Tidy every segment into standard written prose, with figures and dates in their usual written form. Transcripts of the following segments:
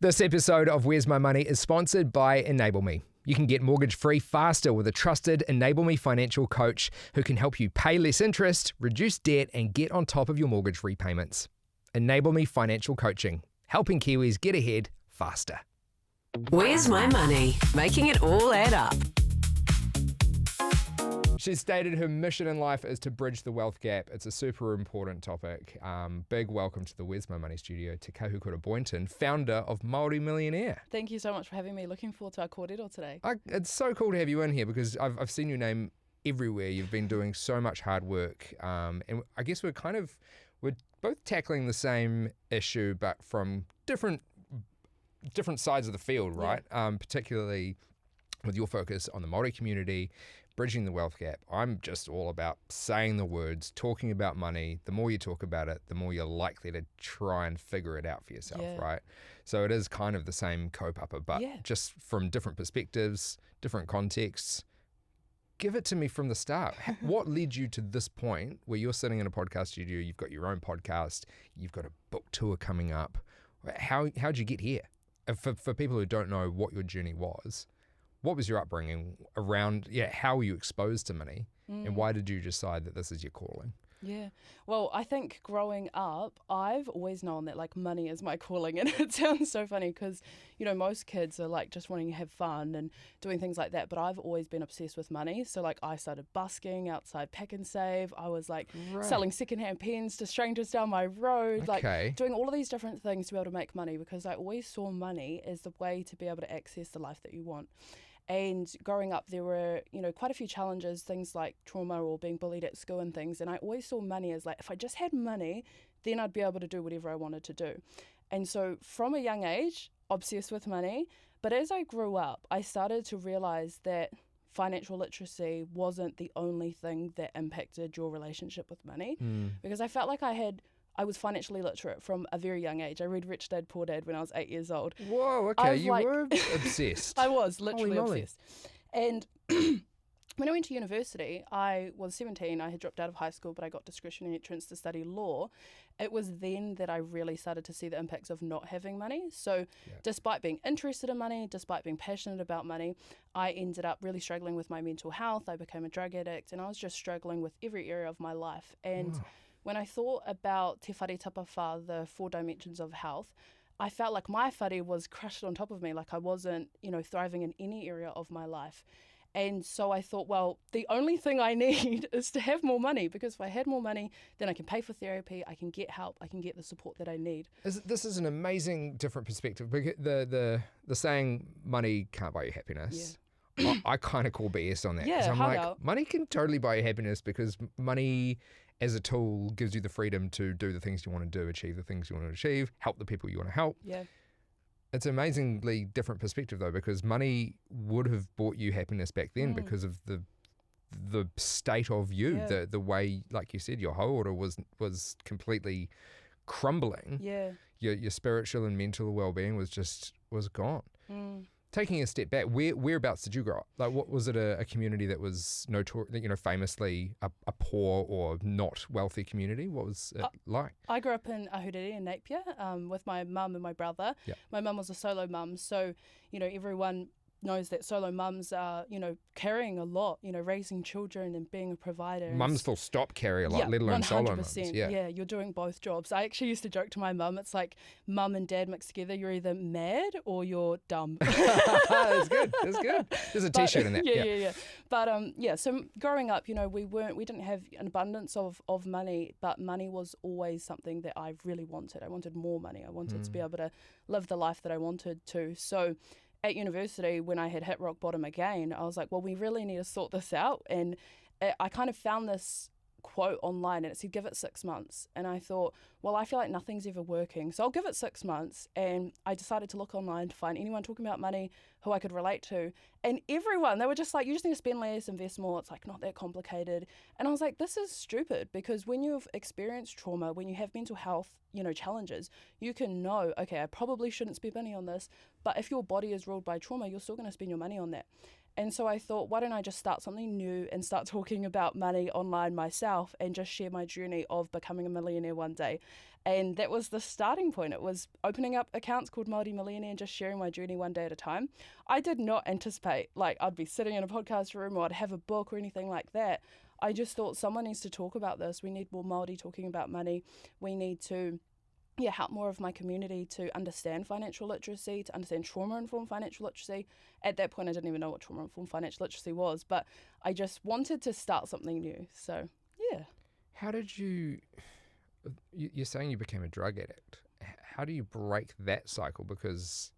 This episode of Where's My Money is sponsored by Enable Me. You can get mortgage-free faster with a trusted Enable Me financial coach who can help you pay less interest, reduce debt, and get on top of your mortgage repayments. Enable Me Financial Coaching, helping Kiwis get ahead faster. Where's My Money? Making it all add up. She's stated her mission in life is to bridge the wealth gap. It's a super important topic. Big welcome to the Where's My Money studio, Te Kahukura Boynton, founder of Māori Millionaire. Thank you so much for having me. Looking forward to our kōrero today. It's so cool to have you in here because I've seen your name everywhere. You've been doing so much hard work. And I guess we're both tackling the same issue, but from different sides of the field, right? Yeah. Particularly with your focus on the Māori community, bridging the wealth gap. I'm just all about saying the words, talking about money. The more you talk about it, the more you're likely to try and figure it out for yourself, right? So it is kind of the same kaupapa, but just from different perspectives, different contexts. Give it to me from the start. What led you to this point where you're sitting in a podcast studio, you've got your own podcast, you've got a book tour coming up. How'd you get here? For people who don't know what your journey was, what was your upbringing around, how were you exposed to money and why did you decide that this is your calling? Yeah. Well, I think growing up, I've always known that like money is my calling, and it sounds so funny because, most kids are like just wanting to have fun and doing things like that, but I've always been obsessed with money. So like I started busking outside Pack and Save. I was like selling secondhand pens to strangers down my road, like doing all of these different things to be able to make money because I always saw money as the way to be able to access the life that you want. And growing up, there were, quite a few challenges, things like trauma or being bullied at school and things. And I always saw money as like, if I just had money, then I'd be able to do whatever I wanted to do. And so from a young age, obsessed with money. But as I grew up, I started to realize that financial literacy wasn't the only thing that impacted your relationship with money. Because I felt like I was financially literate from a very young age. I read Rich Dad, Poor Dad when I was 8 years old. Whoa, okay, you were obsessed. I was literally obsessed. And when I went to university, I was 17. I had dropped out of high school, but I got discretionary entrance to study law. It was then that I really started to see the impacts of not having money. So despite being interested in money, despite being passionate about money, I ended up really struggling with my mental health. I became a drug addict, and I was just struggling with every area of my life. And when I thought about Te Whare Tapawha, the 4 dimensions of health, I felt like my whare was crushed on top of me, like I wasn't, thriving in any area of my life. And so I thought, well, the only thing I need is to have more money, because if I had more money, then I can pay for therapy, I can get help, I can get the support that I need. This is an amazing different perspective. The saying, money can't buy you happiness. Yeah. I kind of call BS on that. Yeah, I'm like, money can totally buy you happiness because money as a tool gives you the freedom to do the things you want to do, achieve the things you want to achieve, help the people you want to help. Yeah. It's an amazingly different perspective though, because money would have brought you happiness back then because of the state of you, the way, like you said, your haora was completely crumbling. Yeah. Your spiritual and mental well-being was gone. Taking a step back, whereabouts did you grow up? Like, what was it? A community that was famously a poor or not wealthy community? What was it like? I grew up in Ahuriri in Napier with my mum and my brother. Yep. My mum was a solo mum, so everyone knows that solo mums are, carrying a lot, raising children and being a provider. Mums full stop carry a lot, let alone 100%, solo mums. Yeah, you're doing both jobs. I actually used to joke to my mum, it's like mum and dad mixed together, you're either mad or you're dumb. That's good. There's a t-shirt in that. Yeah. But so growing up, we didn't have an abundance of money, but money was always something that I really wanted. I wanted more money. I wanted to be able to live the life that I wanted to. So at university, when I had hit rock bottom again, I was like, well, we really need to sort this out. And I kind of found this quote online and it said, give it 6 months. And I thought, well, I feel like nothing's ever working, so I'll give it 6 months. And I decided to look online to find anyone talking about money who I could relate to. And everyone, they were just like, you just need to spend less, invest more. It's like not that complicated. And I was like, this is stupid, because when you've experienced trauma, when you have mental health, challenges, you can know, okay, I probably shouldn't spend money on this, but if your body is ruled by trauma, you're still going to spend your money on that. And so I thought, why don't I just start something new and start talking about money online myself and just share my journey of becoming a millionaire one day. And that was the starting point. It was opening up accounts called Māori Millionaire and just sharing my journey one day at a time. I did not anticipate like I'd be sitting in a podcast room or I'd have a book or anything like that. I just thought someone needs to talk about this. We need more Māori talking about money. We need to help more of my community to understand financial literacy, to understand trauma-informed financial literacy. At that point, I didn't even know what trauma-informed financial literacy was, but I just wanted to start something new. So, yeah. How did you're saying you became a drug addict. How do you break that cycle? Because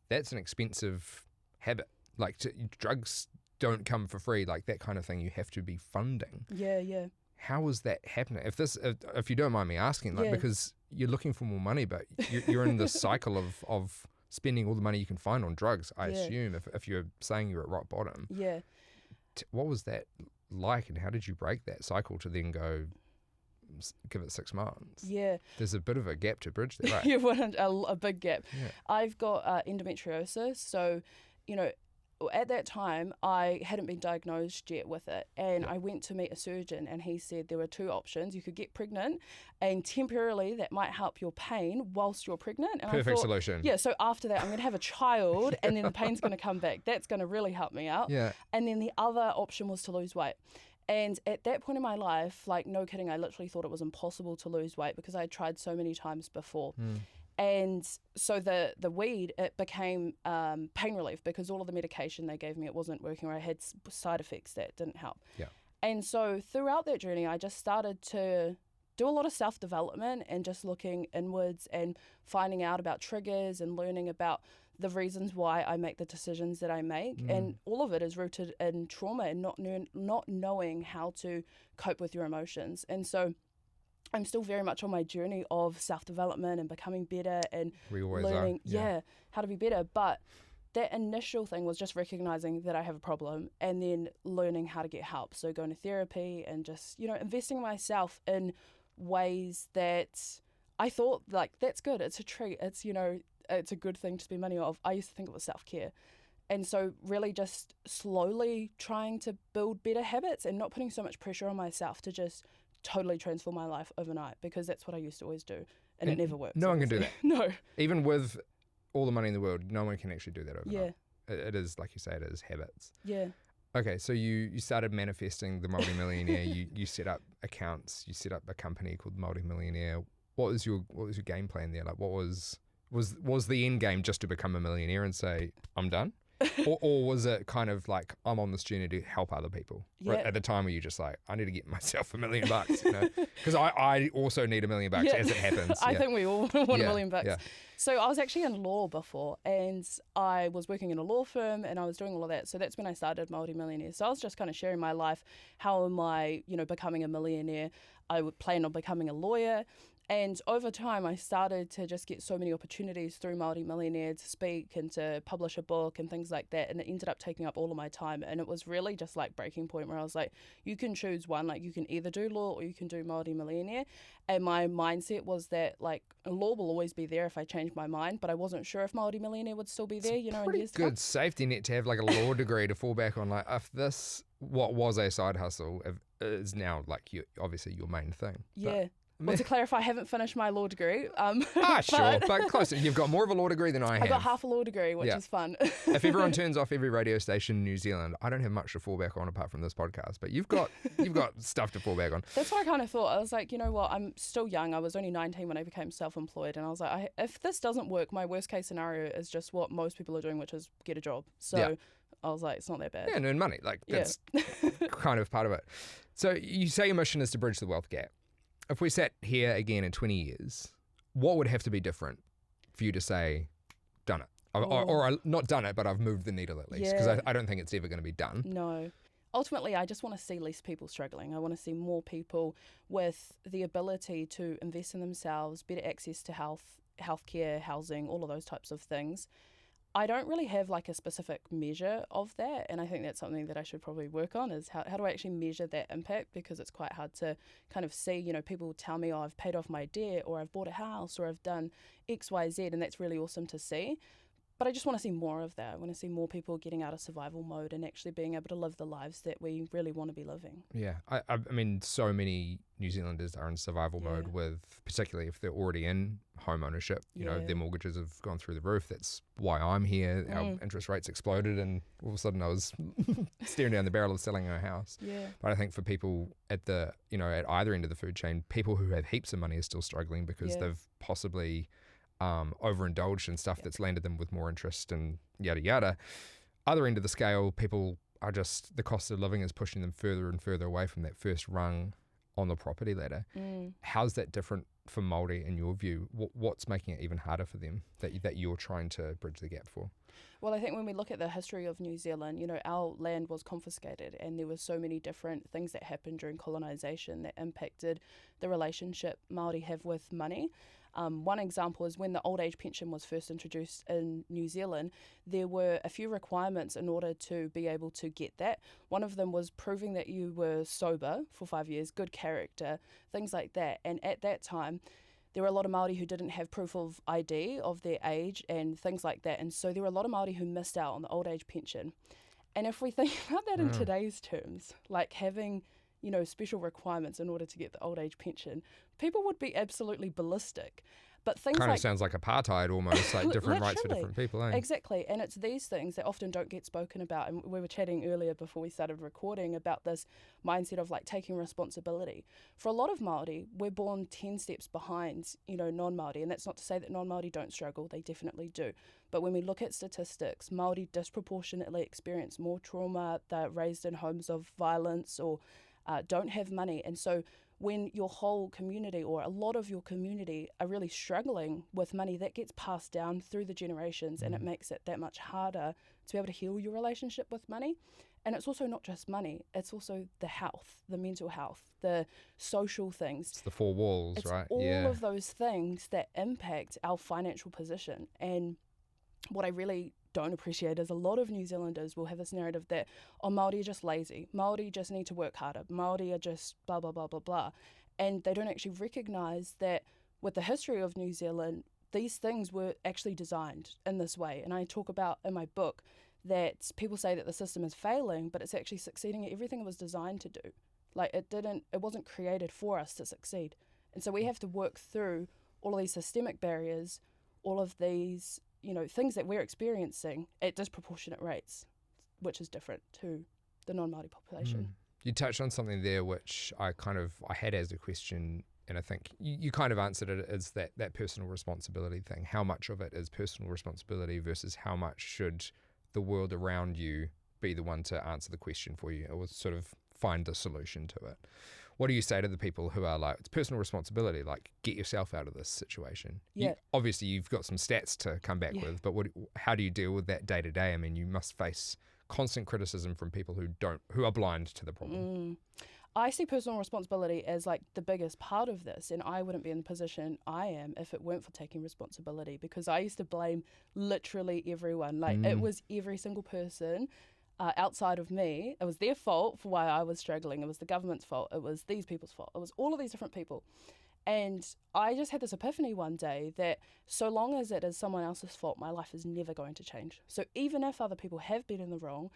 that's an expensive habit. Like drugs don't come for free, like that kind of thing. You have to be funding. Yeah. How was that happening? If you don't mind me asking, like, Yeah. because you're looking for more money, but you're in this cycle of spending all the money you can find on drugs, I assume, if you're saying you're at rock bottom. Yeah. What was that like, and how did you break that cycle to then go give it 6 months? Yeah. There's a bit of a gap to bridge there, right? Yeah, a big gap. Yeah. I've got endometriosis, so, at that time, I hadn't been diagnosed yet with it, and I went to meet a surgeon, and he said there were 2 options. You could get pregnant, and temporarily that might help your pain whilst you're pregnant. And Perfect I thought, solution. Yeah, so after that, I'm going to have a child, and then the pain's going to come back. That's going to really help me out. Yeah. And then the other option was to lose weight. And at that point in my life, like, no kidding, I literally thought it was impossible to lose weight because I had tried so many times before. And so the weed, it became pain relief because all of the medication they gave me, it wasn't working, or I had side effects that didn't help. Yeah. And so throughout that journey, I just started to do a lot of self-development and just looking inwards and finding out about triggers and learning about the reasons why I make the decisions that I make. And all of it is rooted in trauma and not knowing how to cope with your emotions. And so I'm still very much on my journey of self-development and becoming better and We always learning, are. how to be better. But that initial thing was just recognizing that I have a problem and then learning how to get help. So going to therapy and just, investing in myself in ways that I thought, like, that's good. It's a treat. It's, it's a good thing to spend money on. I used to think it was self-care. And so really just slowly trying to build better habits and not putting so much pressure on myself to just totally transform my life overnight, because that's what I used to always do, and it never works. No one can do that. No. Even with all the money in the world, no one can actually do that overnight. Yeah. It is, like you say, it is habits. Yeah. Okay, so you started manifesting the Māori Millionaire. you set up accounts. You set up a company called Māori Millionaire. What was your game plan there? Like, what was the end game just to become a millionaire and say I'm done? or was it kind of like, I'm on this journey to help other people? Yeah. Right, at the time were you just like, I need to get myself $1 million, because I also need $1 million as it happens. I think we all want $1 million. Yeah. So I was actually in law before, and I was working in a law firm, and I was doing all of that. So that's when I started Māori Millionaire. So I was just kind of sharing my life. How am I, becoming a millionaire? I would plan on becoming a lawyer. And over time, I started to just get so many opportunities through Māori Millionaire to speak and to publish a book and things like that. And it ended up taking up all of my time. And it was really just like breaking point where I was like, you can choose one. Like, you can either do law or you can do Māori Millionaire. And my mindset was that, like, law will always be there if I change my mind. But I wasn't sure if Māori Millionaire would still be there, in years to come. Good safety net to have like a law degree to fall back on. Like, if this, what was a side hustle, is now like obviously your main thing. Yeah. Well, to clarify, I haven't finished my law degree. Sure, but close. You've got more of a law degree than I have. I got half a law degree, which is fun. If everyone turns off every radio station in New Zealand, I don't have much to fall back on apart from this podcast. But you've got stuff to fall back on. That's what I kind of thought. I was like, you know what? I'm still young. I was only 19 when I became self-employed, and I was like, if this doesn't work, my worst case scenario is just what most people are doing, which is get a job. So I was like, it's not that bad. Yeah, and earn money. Like, that's kind of part of it. So you say your mission is to bridge the wealth gap. If we sat here again in 20 years, what would have to be different for you to say, done it? Or not done it, but I've moved the needle at least, because I don't think it's ever going to be done. No. Ultimately, I just want to see less people struggling. I want to see more people with the ability to invest in themselves, better access to healthcare, housing, all of those types of things. I don't really have like a specific measure of that, and I think that's something that I should probably work on, is how do I actually measure that impact, because it's quite hard to kind of see, people tell me, oh, I've paid off my debt, or I've bought a house, or I've done X, Y, Z, and that's really awesome to see. But I just want to see more of that. I want to see more people getting out of survival mode and actually being able to live the lives that we really want to be living. Yeah, I mean, so many New Zealanders are in survival mode with, particularly if they're already in home ownership. You know, their mortgages have gone through the roof. That's why I'm here. Our interest rates exploded, and all of a sudden I was staring down the barrel of selling our house. Yeah. But I think for people at the, at either end of the food chain, people who have heaps of money are still struggling because they've possibly overindulged in stuff that's landed them with more interest and yada yada. Other end of the scale, people are just, the cost of living is pushing them further and further away from that first rung on the property ladder. How's that different for Māori in your view? What's making it even harder for them that you're trying to bridge the gap for? Well, I think when we look at the history of New Zealand, our land was confiscated, and there were so many different things that happened during colonisation that impacted the relationship Māori have with money. One example is when the old age pension was first introduced in New Zealand, there were a few requirements in order to be able to get that. One of them was proving that you were sober for 5 years, good character, things like that. And at that time, there were a lot of Māori who didn't have proof of ID of their age and things like that. And so there were a lot of Māori who missed out on the old age pension. And if we think about that in today's terms, like having special requirements in order to get the old age pension, people would be absolutely ballistic. But things kind of sounds like apartheid almost, like different rights for different people. Exactly. And it's these things that often don't get spoken about. And we were chatting earlier before we started recording about this mindset of like taking responsibility. For a lot of Māori, we're born 10 steps behind, non-Māori. And that's not to say that non-Māori don't struggle. They definitely do. But when we look at statistics, Māori disproportionately experience more trauma. They're raised in homes of violence or don't have money. And so when your whole community or a lot of your community are really struggling with money, that gets passed down through the generations, and it makes it that much harder to be able to heal your relationship with money. And it's also not just money, it's also the health, the mental health, the social things. It's the four walls, it's right? All of those things that impact our financial position. And what I really don't appreciate is a lot of New Zealanders will have this narrative that, Māori are just lazy, Māori just need to work harder, Māori are just blah, blah, blah, blah, blah. And they don't actually recognise that with the history of New Zealand, these things were actually designed in this way. And I talk about in my book that people say that the system is failing, but it's actually succeeding at everything it was designed to do. Like it wasn't created for us to succeed. And so we have to work through all of these systemic barriers, all of these things that we're experiencing at disproportionate rates, which is different to the non-Māori population. You touched on something there which I had as a question, and I think you kind of answered it as that personal responsibility thing. How much of it is personal responsibility versus how much should the world around you be the one to answer the question for you or sort of find the solution to it? What do you say to the people who are like, it's personal responsibility, like get yourself out of this situation? Yeah. Obviously, you've got some stats to come back with, but how do you deal with that day to day? I mean, you must face constant criticism from people who are blind to the problem. I see personal responsibility as like the biggest part of this, and I wouldn't be in the position I am if it weren't for taking responsibility, because I used to blame literally everyone. Like it was every single person outside of me. It was their fault for why I was struggling. It was the government's fault. It was these people's fault. It was all of these different people. And I just had this epiphany one day that so long as it is someone else's fault, my life is never going to change. So even if other people have been in the wrong,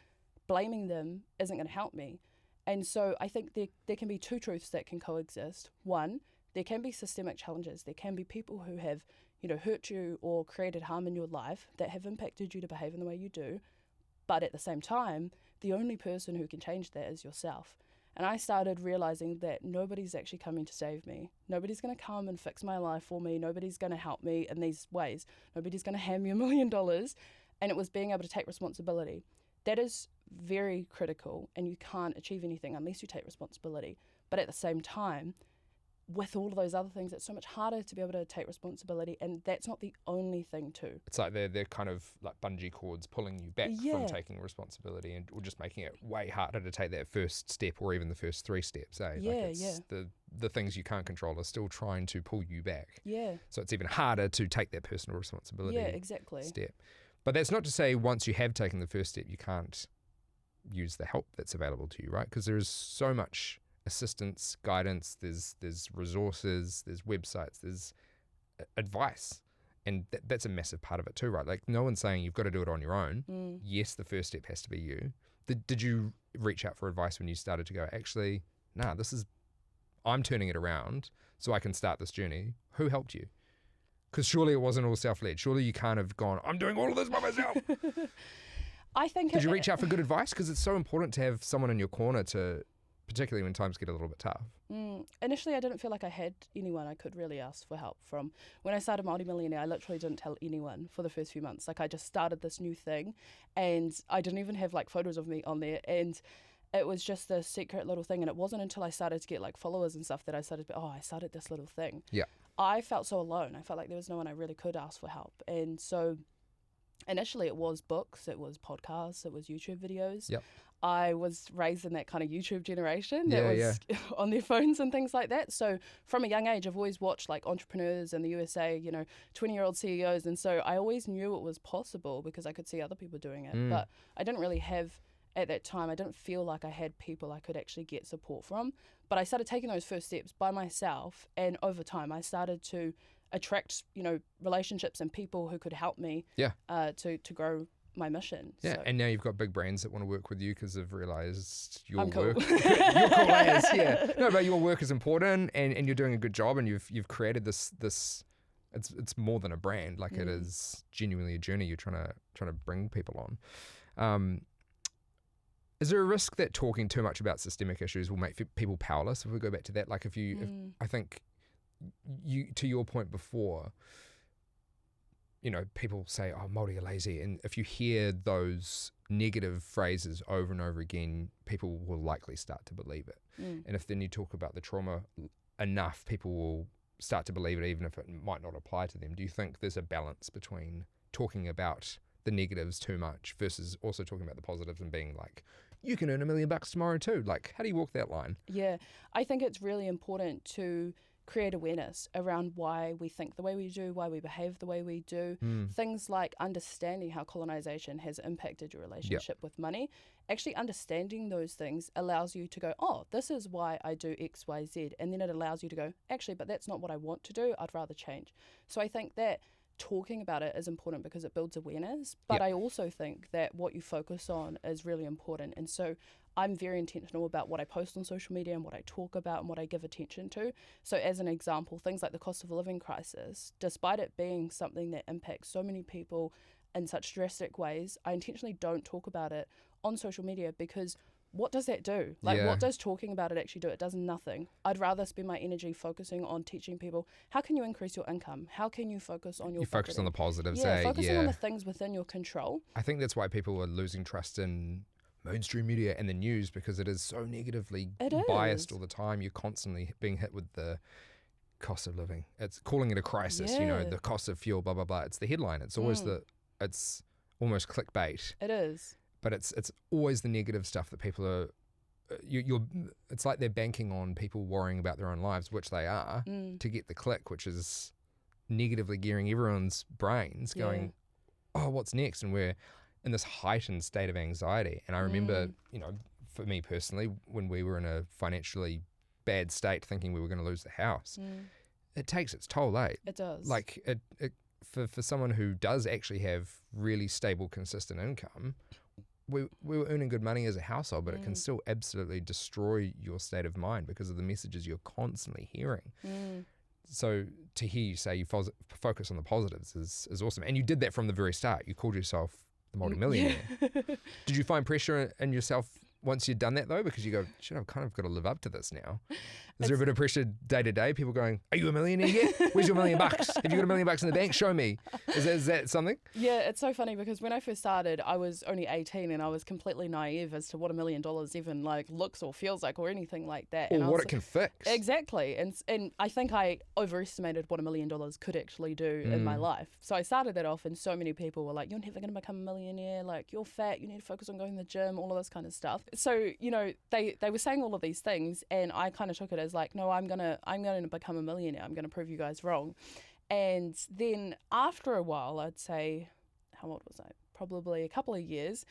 blaming them isn't going to help me. And so I think there can be two truths that can coexist. One, there can be systemic challenges. There can be people who have, hurt you or created harm in your life that have impacted you to behave in the way you do. But at the same time, the only person who can change that is yourself. And I started realizing that nobody's actually coming to save me. Nobody's going to come and fix my life for me. Nobody's going to help me in these ways. Nobody's going to hand me $1 million. And it was being able to take responsibility. That is very critical, and you can't achieve anything unless you take responsibility. But at the same time, with all of those other things, it's so much harder to be able to take responsibility, and that's not the only thing too. It's like they're kind of like bungee cords pulling you back from taking responsibility, or just making it way harder to take that first step or even the first 3 steps. The things you can't control are still trying to pull you back. Yeah. So it's even harder to take that personal responsibility step. But that's not to say once you have taken the first step, you can't use the help that's available to you, right? Because there's so much assistance, guidance, there's resources, there's websites, there's advice And that's a massive part of it too, right? Like no one's saying you've got to do it on your own. Yes, the first step has to be you. Did you reach out for advice when you started to go, actually, nah, I'm turning it around so I can start this journey? Who helped you? Because surely it wasn't all self-led. Surely you can't have gone, I'm doing all of this by myself. I think. Did you reach out for good advice? Because it's so important to have someone in your corner particularly when times get a little bit tough. Initially, I didn't feel like I had anyone I could really ask for help from. When I started Māori Millionaire, I literally didn't tell anyone for the first few months. Like I just started this new thing and I didn't even have like photos of me on there. And it was just a secret little thing. And it wasn't until I started to get like followers and stuff that I started to be, I started this little thing. Yeah. I felt so alone. I felt like there was no one I really could ask for help. And so initially it was books, it was podcasts, it was YouTube videos. Yep. I was raised in that kind of YouTube generation that was on their phones and things like that. So from a young age, I've always watched like entrepreneurs in the USA, 20-year-old CEOs. And so I always knew it was possible because I could see other people doing it. But I didn't really have, at that time, I didn't feel like I had people I could actually get support from. But I started taking those first steps by myself. And over time, I started to attract, relationships and people who could help me to grow my mission. Yeah, so. and now you've got big brands that want to work with you because they've realised your I'm work. cool. You're cool as, yeah. No, but your work is important, and you're doing a good job, and you've created this. It's more than a brand. Like it is genuinely a journey you're trying to bring people on. Is there a risk that talking too much about systemic issues will make people powerless? If we go back to that, like if I think you, to your point before, people say, oh, Māori are lazy. And if you hear those negative phrases over and over again, people will likely start to believe it. And if then you talk about the trauma enough, people will start to believe it even if it might not apply to them. Do you think there's a balance between talking about the negatives too much versus also talking about the positives and being like, you can earn $1 million tomorrow too? Like, how do you walk that line? Yeah, I think it's really important to create awareness around why we think the way we do, why we behave the way we do. Things like understanding how colonization has impacted your relationship with money. Actually understanding those things allows you to go, oh, this is why I do X, Y, Z. And then it allows you to go, actually, but that's not what I want to do. I'd rather change. So I think that talking about it is important because it builds awareness. But I also think that what you focus on is really important. And so I'm very intentional about what I post on social media and what I talk about and what I give attention to. So as an example, things like the cost of living crisis, despite it being something that impacts so many people in such drastic ways, I intentionally don't talk about it on social media because what does that do? Like, what does talking about it actually do? It does nothing. I'd rather spend my energy focusing on teaching people, how can you increase your income? How can you focus on your You focus on the positives, focusing on the things within your control. I think that's why people are losing trust in mainstream media and the news because it is so negatively biased all the time. You're constantly being hit with the cost of living. It's calling it a crisis, the cost of fuel, blah, blah, blah. It's the headline. It's always it's almost clickbait. It is. But it's always the negative stuff that people are, it's like they're banking on people worrying about their own lives, which they are, to get the click, which is negatively gearing everyone's brains going, oh, what's next? And we're in this heightened state of anxiety. And I remember, for me personally, when we were in a financially bad state thinking we were going to lose the house, it takes its toll, eh? It does. Like, for someone who does actually have really stable, consistent income, we were earning good money as a household, but it can still absolutely destroy your state of mind because of the messages you're constantly hearing. So to hear you say you focus on the positives is awesome. And you did that from the very start. You called yourself the Māori Millionaire. Did you find pressure in yourself once you'd done that though? Because you go, shit, I've kind of got to live up to this now. Is there a bit of pressure day to day? People going, are you a millionaire yet? Where's your $1 million? Have you got $1 million in the bank? Show me. Is that something? Yeah, it's so funny because when I first started, I was only 18 and I was completely naive as to what $1 million even like looks or feels like or anything like that. Or and what it can fix. Exactly. And I think I overestimated what $1 million could actually do in my life. So I started that off and so many people were like, you're never going to become a millionaire. Like, you're fat. You need to focus on going to the gym, all of this kind of stuff. So, they were saying all of these things and I kind of took it as like, no, I'm gonna become a millionaire. I'm gonna prove you guys wrong. And then after a while, I'd say, how old was I? Probably a couple of years,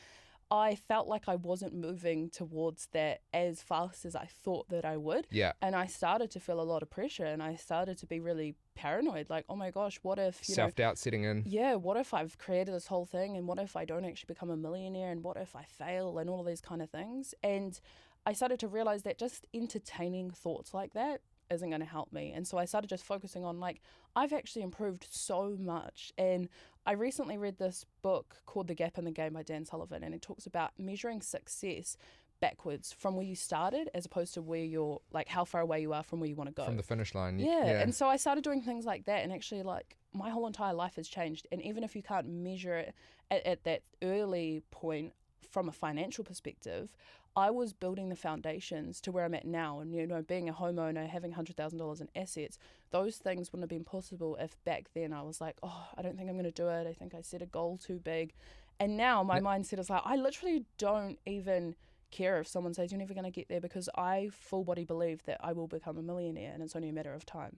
I felt like I wasn't moving towards that as fast as I thought that I would. Yeah. And I started to feel a lot of pressure, and I started to be really paranoid. Like, oh my gosh, what if, Self-doubt setting in. yeah, what if I've created this whole thing, and what if I don't actually become a millionaire, and what if I fail, and all of these kind of things. And I started to realize that just entertaining thoughts like that isn't going to help me. And so I started just focusing on, like, I've actually improved so much. And I recently read this book called The Gap in the Game by Dan Sullivan, and it talks about measuring success backwards from where you started as opposed to where you're, like, how far away you are from where you want to go. From the finish line. Yeah. And so I started doing things like that, and actually, like, my whole entire life has changed. And even if you can't measure it at that early point from a financial perspective, I was building the foundations to where I'm at now. And, you know, being a homeowner, having $100,000 in assets, those things wouldn't have been possible if back then I was like, oh, I don't think I'm going to do it. I think I set a goal too big. And now my mindset is like, I literally don't even care if someone says you're never going to get there, because I full body believe that I will become a millionaire, and it's only a matter of time.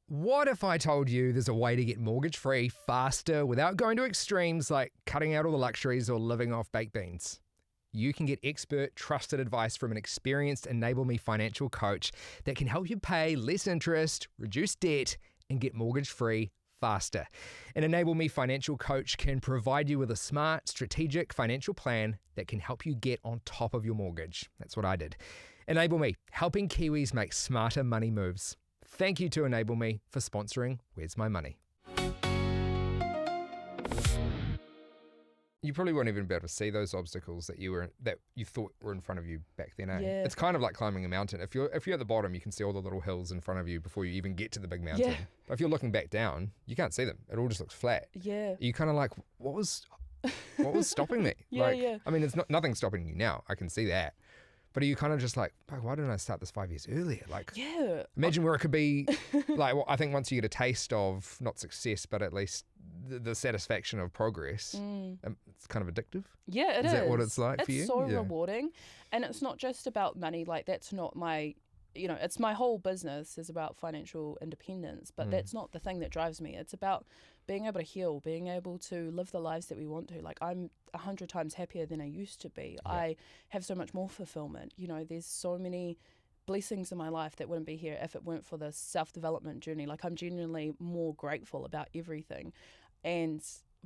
What if I told you there's a way to get mortgage-free faster without going to extremes like cutting out all the luxuries or living off baked beans? You can get expert, trusted advice from an experienced Enable Me financial coach that can help you pay less interest, reduce debt, and get mortgage-free faster. An Enable Me financial coach can provide you with a smart, strategic financial plan that can help you get on top of your mortgage. That's what I did. Enable Me, helping Kiwis make smarter money moves. Thank you to Enable Me for sponsoring Where's My Money. You probably won't even be able to see those obstacles that you thought were in front of you back then. Eh? Yeah. It's kind of like climbing a mountain. If you're at the bottom, you can see all the little hills in front of you before you even get to the big mountain. Yeah. But if you're looking back down, you can't see them. It all just looks flat. Yeah. You kind of like, what was stopping me? Yeah. I mean, it's nothing stopping you now. I can see that. But are you kind of just like, why didn't I start this 5 years earlier? Like, Yeah. imagine where it could be. Like, well, I think once you get a taste of not success, but at least the satisfaction of progress, it's kind of addictive. Yeah, it is. Is that what it's like for you? It's so rewarding. And it's not just about money. Like, that's not my, it's my whole business is about financial independence, but that's not the thing that drives me. It's about being able to heal, being able to live the lives that we want to. Like, I'm 100 times happier than I used to be. Yeah. I have so much more fulfillment. There's so many blessings in my life that wouldn't be here if it weren't for this self-development journey. Like, I'm genuinely more grateful about everything. And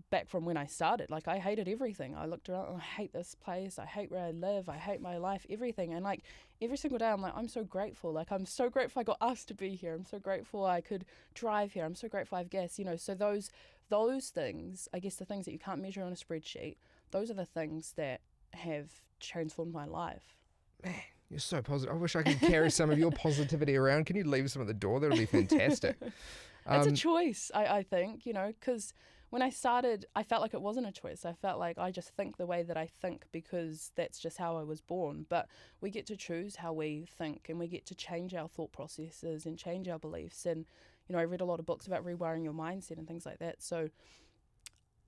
back from when I started, like, I hated everything. I looked around, I hate this place, I hate where I live, I hate my life, everything. And, like, every single day I'm like, I'm so grateful. Like, I'm so grateful I got asked to be here. I'm so grateful I could drive here. I'm so grateful I have gas. So those things, I guess the things that you can't measure on a spreadsheet, those are the things that have transformed my life. Man, you're so positive. I wish I could carry some of your positivity around. Can you leave some at the door? That would be fantastic. It's a choice, I think, because when I started, I felt like it wasn't a choice. I felt like I just think the way that I think because that's just how I was born. But we get to choose how we think, and we get to change our thought processes and change our beliefs. And, I read a lot of books about rewiring your mindset and things like that. So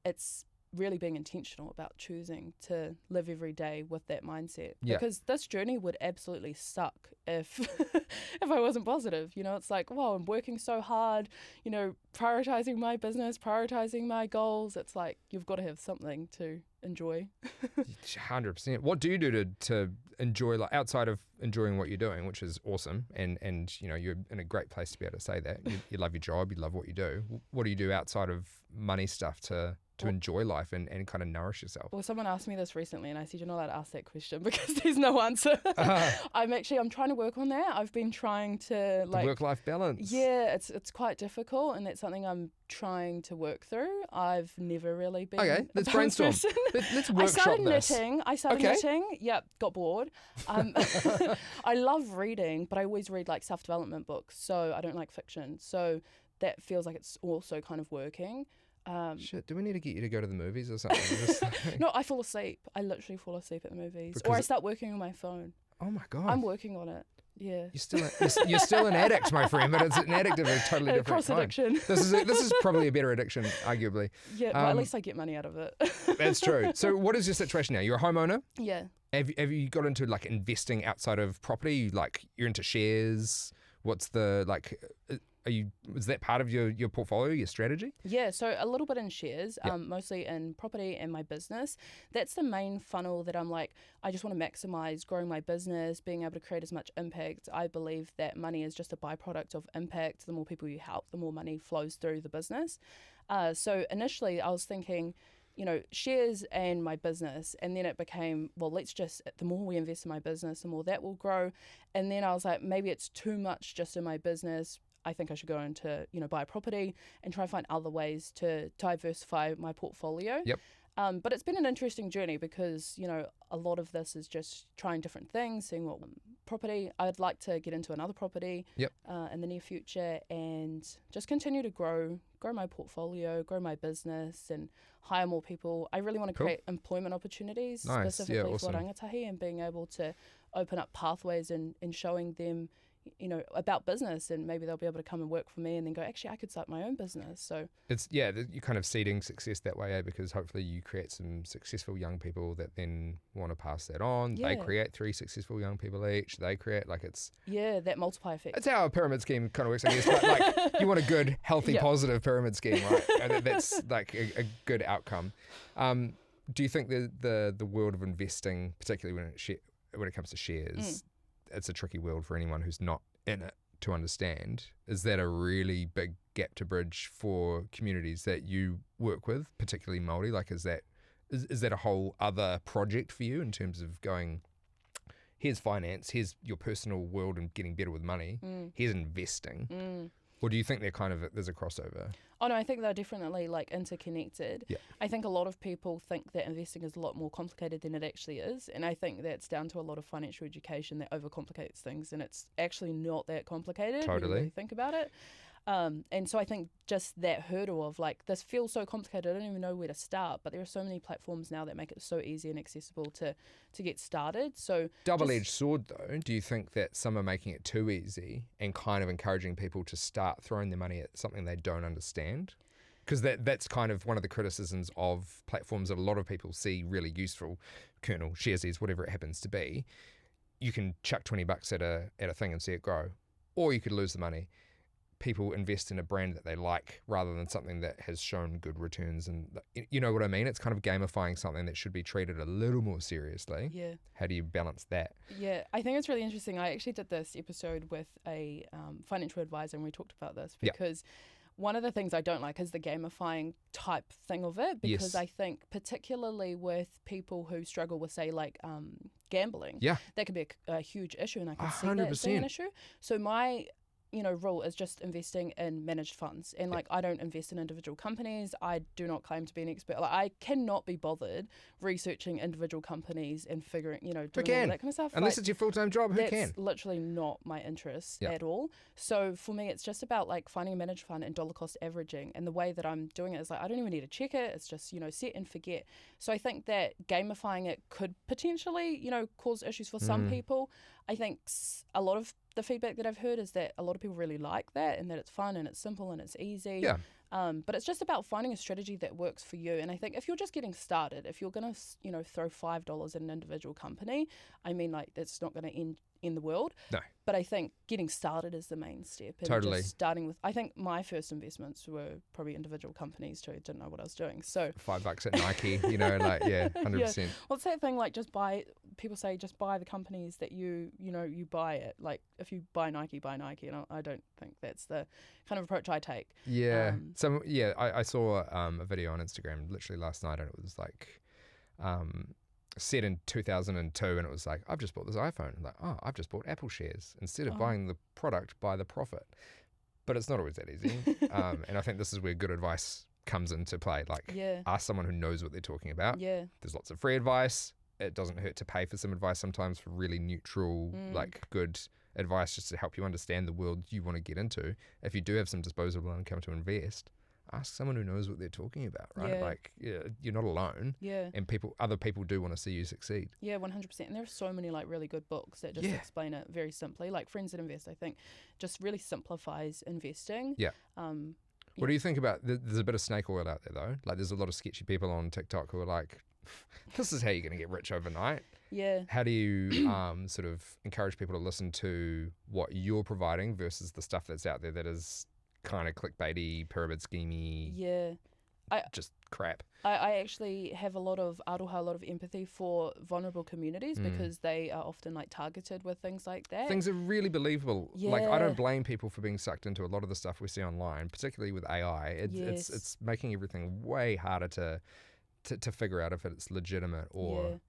it's really being intentional about choosing to live every day with that mindset. Yeah. Because this journey would absolutely suck if if I wasn't positive. It's like, wow, I'm working so hard, prioritizing my business, prioritizing my goals. It's like, you've got to have something to enjoy. 100%. What do you do to enjoy, like, outside of enjoying what you're doing, which is awesome, and you're in a great place to be able to say that. You love your job, you love what you do. What do you do outside of money stuff to enjoy life and kind of nourish yourself? Well, someone asked me this recently, and I said, you're not allowed to ask that question because there's no answer. I'm trying to work on that. I've been trying to, like, the work-life balance. Yeah, it's quite difficult, and that's something I'm trying to work through. I've never really been let's a brainstorm. person. Let's workshop this. I started knitting. Yep, got bored. I love reading, but I always read, like, self-development books, so I don't like fiction. So that feels like it's also kind of working. Shit, do we need to get you to go to the movies or something? No, I fall asleep. I literally fall asleep at the movies. Or I start working on my phone. Oh my God. I'm working on it. Yeah. You're still an addict, my friend, but it's an addict of a totally different cross kind. addiction. This is probably a better addiction, arguably. Yeah, but at least I get money out of it. That's true. So what is your situation now? You're a homeowner? Yeah. Have you got into, like, investing outside of property? Like, you're into shares? What's the, like, is that part of your portfolio, your strategy? Yeah, so a little bit in shares, mostly in property and my business. That's the main funnel that I'm like, I just want to maximize growing my business, being able to create as much impact. I believe that money is just a byproduct of impact. The more people you help, the more money flows through the business. So initially I was thinking, shares and my business. And then it became, well, the more we invest in my business, the more that will grow. And then I was like, maybe it's too much just in my business. I think I should go into, buy a property and try and find other ways to diversify my portfolio. Yep. But it's been an interesting journey because, a lot of this is just trying different things, seeing what property. I'd like to get into another property in the near future and just continue to grow my portfolio, grow my business and hire more people. I really want to create employment opportunities specifically for rangatahi and being able to open up pathways and showing them about business, and maybe they'll be able to come and work for me and then go, actually, I could start my own business. So it's, you're kind of seeding success that way, because hopefully you create some successful young people that then want to pass that on. They create 3 successful young people each. They create, that multiplier effect. It's how a pyramid scheme kind of works, I guess. But you want a good, healthy, positive pyramid scheme, right? And that's like a good outcome. Do you think the world of investing, particularly when it comes to shares, it's a tricky world for anyone who's not in it to understand? Is that a really big gap to bridge for communities that you work with, particularly Māori? Is that a whole other project for you in terms of going, here's finance, here's your personal world and getting better with money, here's investing? Or do you think there's a crossover? Oh no, I think they're definitely interconnected. Yeah. I think a lot of people think that investing is a lot more complicated than it actually is. And I think that's down to a lot of financial education that overcomplicates things. And it's actually not that complicated when you really think about it. And so I think just that hurdle of this feels so complicated, I don't even know where to start, but there are so many platforms now that make it so easy and accessible to get started. So double-edged sword though, do you think that some are making it too easy and kind of encouraging people to start throwing their money at something they don't understand? Because that's kind of one of the criticisms of platforms that a lot of people see really useful, Kernel, Sharesies, whatever it happens to be. You can chuck $20 at a thing and see it grow, or you could lose the money. People invest in a brand that they like rather than something that has shown good returns, and you know what I mean? It's kind of gamifying something that should be treated a little more seriously. Yeah. How do you balance that? Yeah, I think it's really interesting. I actually did this episode with a financial advisor and we talked about this because one of the things I don't like is the gamifying type thing of it, because I think particularly with people who struggle with, say, gambling, that could be a huge issue, and I can see that being an issue. So my rule is just investing in managed funds. And I don't invest in individual companies. I do not claim to be an expert. I cannot be bothered researching individual companies and figuring, doing all that kind of stuff. Unless it's your full-time job, who can? That's literally not my interest at all. So for me, it's just about finding a managed fund and dollar cost averaging. And the way that I'm doing it is I don't even need to check it. It's just, set and forget. So I think that gamifying it could potentially, cause issues for some people. I think a lot of the feedback that I've heard is that a lot of people really like that and that it's fun and it's simple and it's easy. Yeah. But it's just about finding a strategy that works for you. And I think if you're just getting started, if you're going to, throw $5 at an individual company, I mean, that's not going to end the world. No. But I think getting started is the main step. And totally. Just starting with, I think my first investments were probably individual companies too. I didn't know what I was doing. So $5 at Nike, 100%. Yeah. What's that thing people say just buy the companies that you buy it. If you buy Nike, and I don't think that's the kind of approach I take. Yeah. I saw a video on Instagram literally last night, and it was set in 2002, and it was I've just bought this iPhone. I've just bought Apple shares. Instead of buying the product, buy the profit. But it's not always that easy. And I think this is where good advice comes into play. Ask someone who knows what they're talking about. Yeah. There's lots of free advice. It doesn't hurt to pay for some advice sometimes, for really neutral, good advice, just to help you understand the world you want to get into. If you do have some disposable income to invest, ask someone who knows what they're talking about, right? You're not alone. Yeah. And other people do want to see you succeed. Yeah, 100%. And there are so many really good books that just explain it very simply. Friends That Invest, I think, just really simplifies investing. Yeah. What do you think about, there's a bit of snake oil out there though. There's a lot of sketchy people on TikTok who are this is how you're going to get rich overnight. Yeah. How do you sort of encourage people to listen to what you're providing versus the stuff that's out there that is kind of clickbaity, pyramid schemey, Yeah. just crap. I actually have a lot of aroha, a lot of empathy for vulnerable communities because they are often like targeted with things like that. Things are really believable. Like, I Yeah. don't blame people for being sucked into a lot of the stuff we see online, particularly with AI. Yes. It's making everything way harder to figure out if it's legitimate or,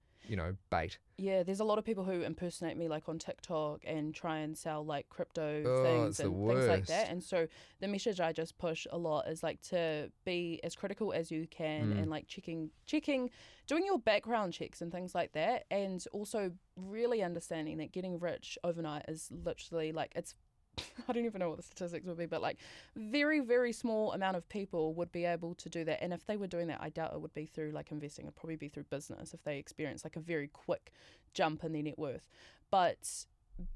bait. Yeah, there's a lot of people who impersonate me like on TikTok and try and sell like crypto Oh, things it's the and things like that. worst. And so the message I just push a lot is like to be as critical as you can and like checking, doing your background checks and things like that. And also really understanding that getting rich overnight is literally like, it's I don't even know what the statistics would be, but like very, very small amount of people would be able to do that. And if they were doing that, I doubt it would be through like investing. It'd probably be through business if they experience like a very quick jump in their net worth. But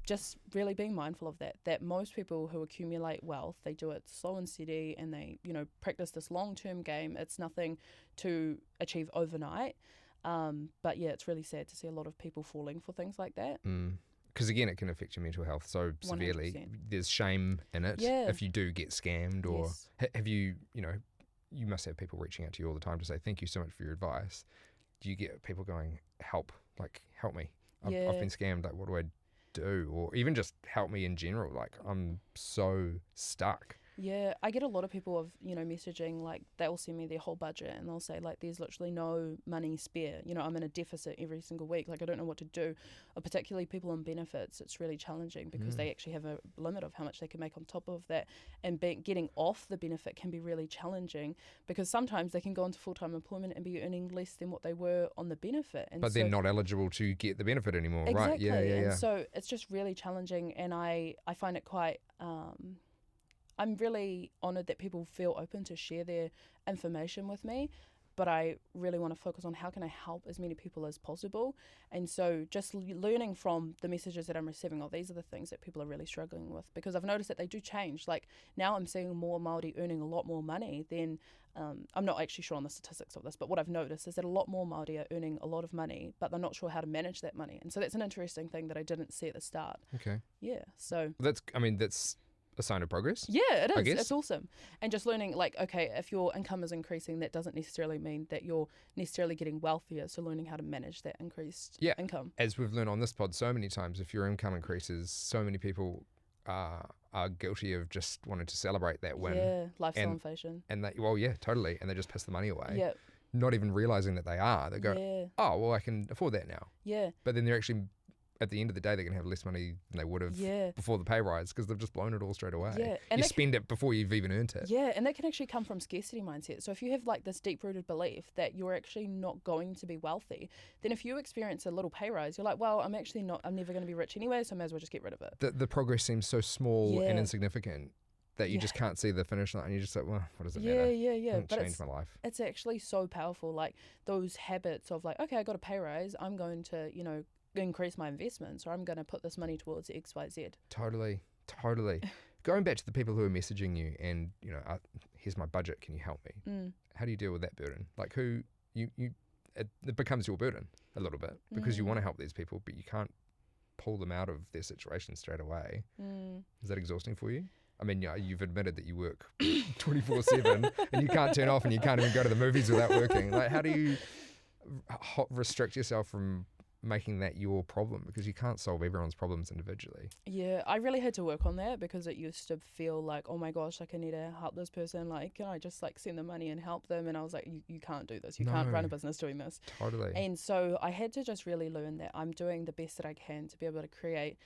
just really being mindful of that most people who accumulate wealth, they do it slow and steady and they, practice this long-term game. It's nothing to achieve overnight. But yeah, it's really sad to see a lot of people falling for things like that. Because again, it can affect your mental health so severely. 100%. There's shame in it if you do get scammed, or Yes. have you, you must have people reaching out to you all the time to say, thank you so much for your advice. Do you get people going, help me? I've been scammed. Like, what do I do? Or even just help me in general. Like, I'm so stuck. Yeah, I get a lot of people messaging, like they'll send me their whole budget and they'll say like there's literally no money spare. I'm in a deficit every single week. Like I don't know what to do. Or particularly people on benefits, it's really challenging because they actually have a limit of how much they can make on top of that. And getting off the benefit can be really challenging because sometimes they can go into full-time employment and be earning less than what they were on the benefit. And but they're not eligible to get the benefit anymore, exactly. right? Yeah. And so it's just really challenging, and I find it quite... I'm really honoured that people feel open to share their information with me, but I really want to focus on how can I help as many people as possible. And so just learning from the messages that I'm receiving, these are the things that people are really struggling with, because I've noticed that they do change. Like now I'm seeing more Māori earning a lot more money than, I'm not actually sure on the statistics of this, but what I've noticed is that a lot more Māori are earning a lot of money, but they're not sure how to manage that money. And so that's an interesting thing that I didn't see at the start. Okay. Yeah, so... That's a sign of progress. Yeah, it I is. guess. It's awesome. And just learning, like, okay, if your income is increasing, that doesn't necessarily mean that you're necessarily getting wealthier. So learning how to manage that increased income. As we've learned on this pod so many times, if your income increases, so many people are guilty of just wanting to celebrate that win. Yeah, lifestyle inflation. And totally. And they just piss the money away. Yeah. Not even realizing that they are. They go, oh, well, I can afford that now. Yeah. But then they're actually... at the end of the day, they're going to have less money than they would have before the pay rise because they've just blown it all straight away. Yeah. And you spend it before you've even earned it. Yeah, and that can actually come from scarcity mindset. So if you have like this deep-rooted belief that you're actually not going to be wealthy, then if you experience a little pay rise, you're like, well, I'm never going to be rich anyway, so I may as well just get rid of it. The progress seems so small and insignificant that you just can't see the finish line. And you're just like, well, what does it matter? Yeah. But changed my life. It's actually so powerful. Like those habits of like, okay, I got a pay rise, I'm going to, increase my investments, or I'm going to put this money towards XYZ. Totally. Going back to the people who are messaging you and, here's my budget, can you help me? How do you deal with that burden? Like it becomes your burden a little bit because you want to help these people, but you can't pull them out of their situation straight away. Is that exhausting for you? I mean, you've admitted that you work 24/7 and you can't turn off and you can't even go to the movies without working. Like, how do you restrict yourself from making that your problem, because you can't solve everyone's problems individually? Yeah, I really had to work on that because it used to feel like, oh my gosh, like I need to help this person, like can I just like send the money and help them? And I was like, you can't do this, you can't run a business doing this. Totally. And so I had to just really learn that I'm doing the best that I can to be able to create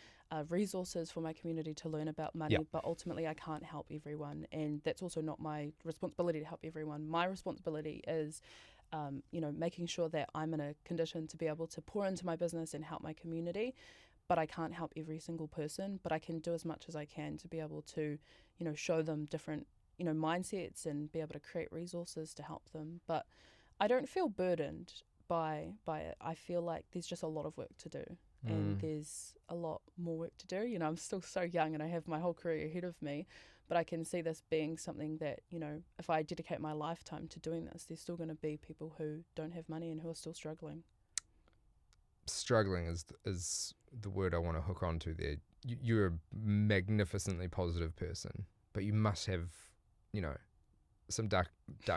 resources for my community to learn about money, but ultimately I can't help everyone, and that's also not my responsibility to help everyone. My responsibility is making sure that I'm in a condition to be able to pour into my business and help my community. But I can't help every single person, but I can do as much as I can to be able to, show them different, mindsets and be able to create resources to help them. But I don't feel burdened by it. I feel like there's just a lot of work to do. And there's a lot more work to do. I'm still so young and I have my whole career ahead of me. But I can see this being something that, if I dedicate my lifetime to doing this, there's still going to be people who don't have money and who are still struggling. Struggling is the word I want to hook onto there. You're a magnificently positive person. but you must have, you know, some dark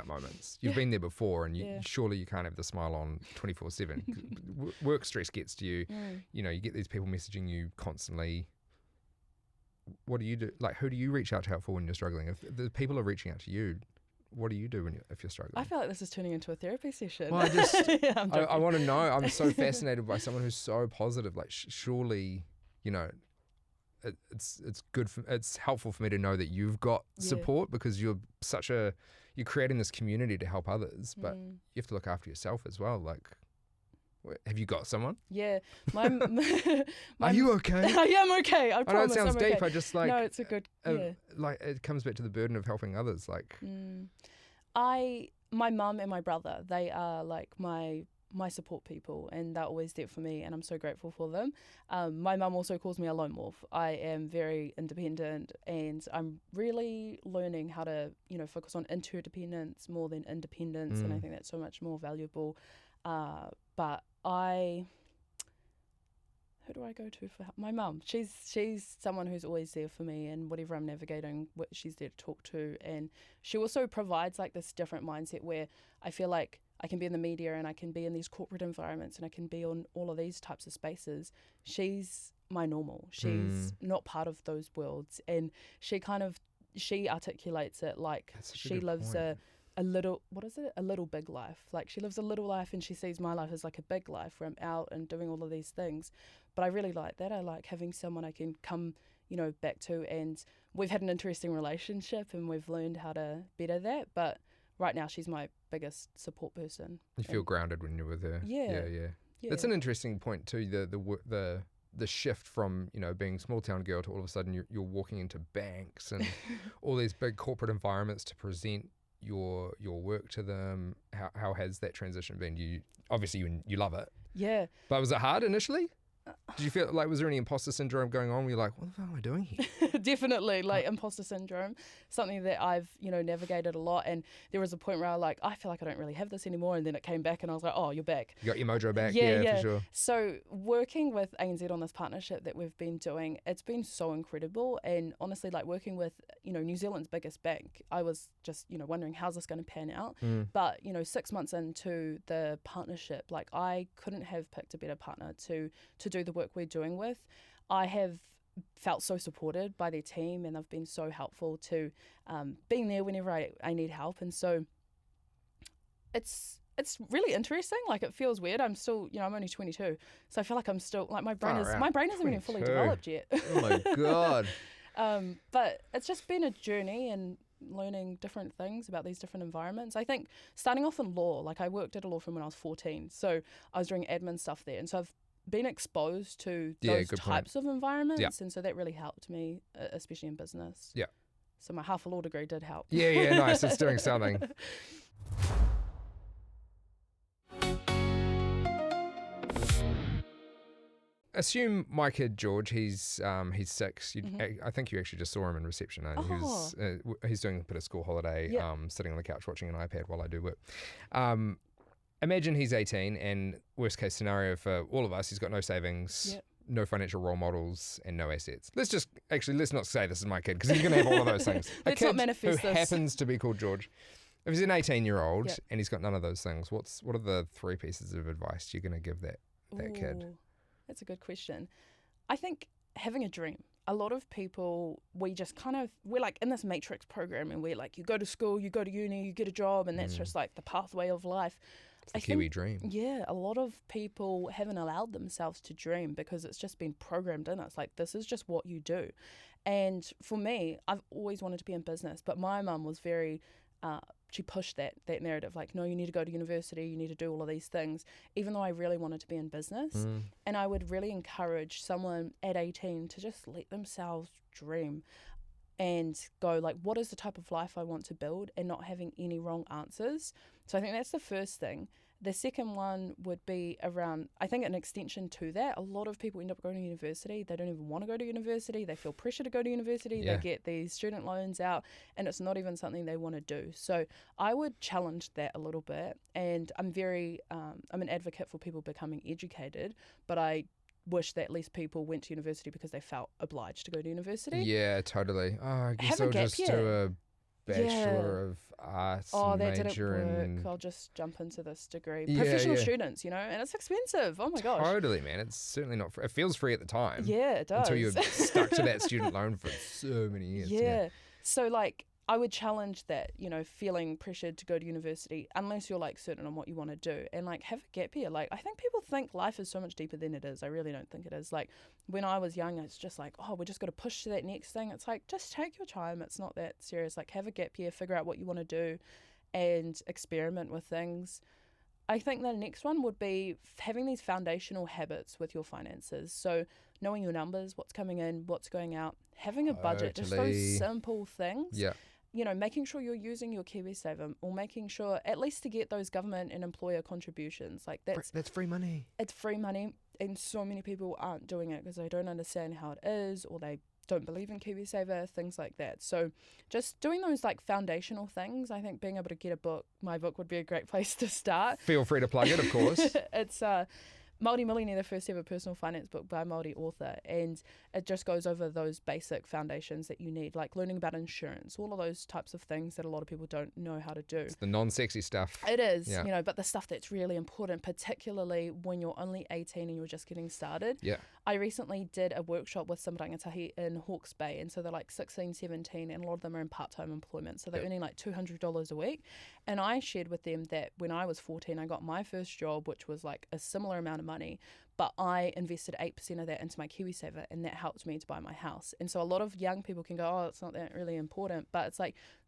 moments. You've been there before, and surely you can't have the smile on 24/7. Work stress gets to you. You know, you get these people messaging you constantly. What do you do? Like, who do you reach out to help for when you're struggling? If the people are reaching out to you, what do you do if you're struggling? I feel like this is turning into a therapy session. Well, I want to know. I'm so fascinated by someone who's so positive. Like, surely, you know, it's good it's helpful for me to know that you've got support, because you're creating this community to help others, but you have to look after yourself as well. Like, have you got someone? Yeah. Are you okay? Yeah, I'm okay. I promise. I know it sounds I'm deep. okay. I just like. No, it's a good. Like, it comes back to the burden of helping others. Like, my mum and my brother, they are like my support people, and they're always there for me, and I'm so grateful for them. My mum also calls me a lone wolf. I am very independent, and I'm really learning how to, you know, focus on interdependence more than independence, and I think that's so much more valuable. But who do I go to for help? My mum. She's someone who's always there for me, and whatever I'm navigating, she's there to talk to. And she also provides like this different mindset where I feel like I can be in the media, and I can be in these corporate environments, and I can be on all of these types of spaces. She's my normal. She's not part of those worlds, and she articulates it like she lives a little big life. Like, she lives a little life, and she sees my life as like a big life where I'm out and doing all of these things. But I really like that. I like having someone I can come, you know, back to, and we've had an interesting relationship, and we've learned how to better that. But right now, she's my biggest support person. You feel grounded when you're with her. Yeah. It's an interesting point too. The shift from, you know, being small town girl to all of a sudden you're walking into banks and all these big corporate environments to present your work to them. How has that transition been? You love it. Yeah. But was it hard initially? Did you feel like, was there any imposter syndrome going on where you're like, what the fuck am I doing here? Definitely, like imposter syndrome, something that I've, you know, navigated a lot. And there was a point where I feel like I don't really have this anymore. And then it came back, and I was like, oh, you're back. You got your mojo back. Yeah, for sure. So working with ANZ on this partnership that we've been doing, it's been so incredible. And honestly, like working with, you know, New Zealand's biggest bank, I was just, you know, wondering how's this going to pan out. But, you know, 6 months into the partnership, like I couldn't have picked a better partner to do the work we're doing with. I have felt so supported by their team, and they've been so helpful to being there whenever I need help. And so it's really interesting. Like, it feels weird. I'm still, you know, I'm only 22, so I feel like I'm still like my brain isn't even fully developed yet. Oh my god. But it's just been a journey, and learning different things about these different environments. I think starting off in law, like I worked at a law firm when I was 14, so I was doing admin stuff there, and so I've been exposed to those types of environments, and so that really helped me, especially in business. Yeah. So my half a law degree did help. Yeah, nice. It's doing something. Assume my kid George, he's 6. I think you actually just saw him in reception. He's doing a bit of school holiday, sitting on the couch watching an iPad while I do work. Imagine he's 18, and worst case scenario for all of us, he's got no savings, no financial role models, and no assets. Let's not say this is my kid, because he's going to have all of those things. Let's not manifest who this. happens to be called George. If he's an 18-year-old and he's got none of those things, what are the 3 pieces of advice you're going to give that kid? That's a good question. I think having a dream. A lot of people, we're like in this matrix program, and we're like, you go to school, you go to uni, you get a job, and that's just like the pathway of life. It's the Kiwi dream. Yeah, a lot of people haven't allowed themselves to dream because it's just been programmed in us. Like, this is just what you do. And for me, I've always wanted to be in business, but my mum was very, she pushed that narrative. Like, no, you need to go to university, you need to do all of these things, even though I really wanted to be in business. And I would really encourage someone at 18 to just let themselves dream and go like, what is the type of life I want to build, and not having any wrong answers. So I think that's the first thing. The second one would be around, I think an extension to that, a lot of people end up going to university. They don't even want to go to university. They feel pressure to go to university. They get these student loans out, and it's not even something they want to do. So I would challenge that a little bit. And I'm an advocate for people becoming educated, but I wish that less people went to university because they felt obliged to go to university. Yeah, totally. Oh, I guess Have a I'll gap just year. do a Bachelor of Arts Oh, that didn't major work. in... I'll just jump into this degree. Yeah, Professional yeah. students, and it's expensive. Oh my gosh. Totally, man. It's certainly not free. It feels free at the time. Yeah, it does. Until you're stuck to that student loan for so many years. Yeah. So I would challenge that, feeling pressured to go to university unless you're certain on what you want to do, and have a gap year. I think people think life is so much deeper than it is. I really don't think it is. When I was young, it's just we just got to push to that next thing. It's just take your time. It's not that serious. Have a gap year, figure out what you want to do, and experiment with things. I think the next one would be having these foundational habits with your finances. So knowing your numbers, what's coming in, what's going out, having a budget, just Totally. those simple things. Yeah. Making sure you're using your KiwiSaver, or making sure at least to get those government and employer contributions. That's free money. It's free money, and so many people aren't doing it because they don't understand how it is, or they don't believe in KiwiSaver, things like that. So just doing those foundational things, I think being able to get a book, my book would be a great place to start. Feel free to plug it, of course. It's Māori Millionaire, the first ever personal finance book by a Māori author, and it just goes over those basic foundations that you need, like learning about insurance, all of those types of things that a lot of people don't know how to do. It's the non-sexy stuff. It is, Yeah. but the stuff that's really important, particularly when you're only 18 and you're just getting started. Yeah. I recently did a workshop with some rangatahi in Hawke's Bay, and so they're 16, 17, and a lot of them are in part-time employment, so they're earning $200 a week. And I shared with them that when I was 14, I got my first job, which was a similar amount of money, but I invested 8% of that into my KiwiSaver, and that helped me to buy my house. And so a lot of young people can go, oh, it's not that really important, but it's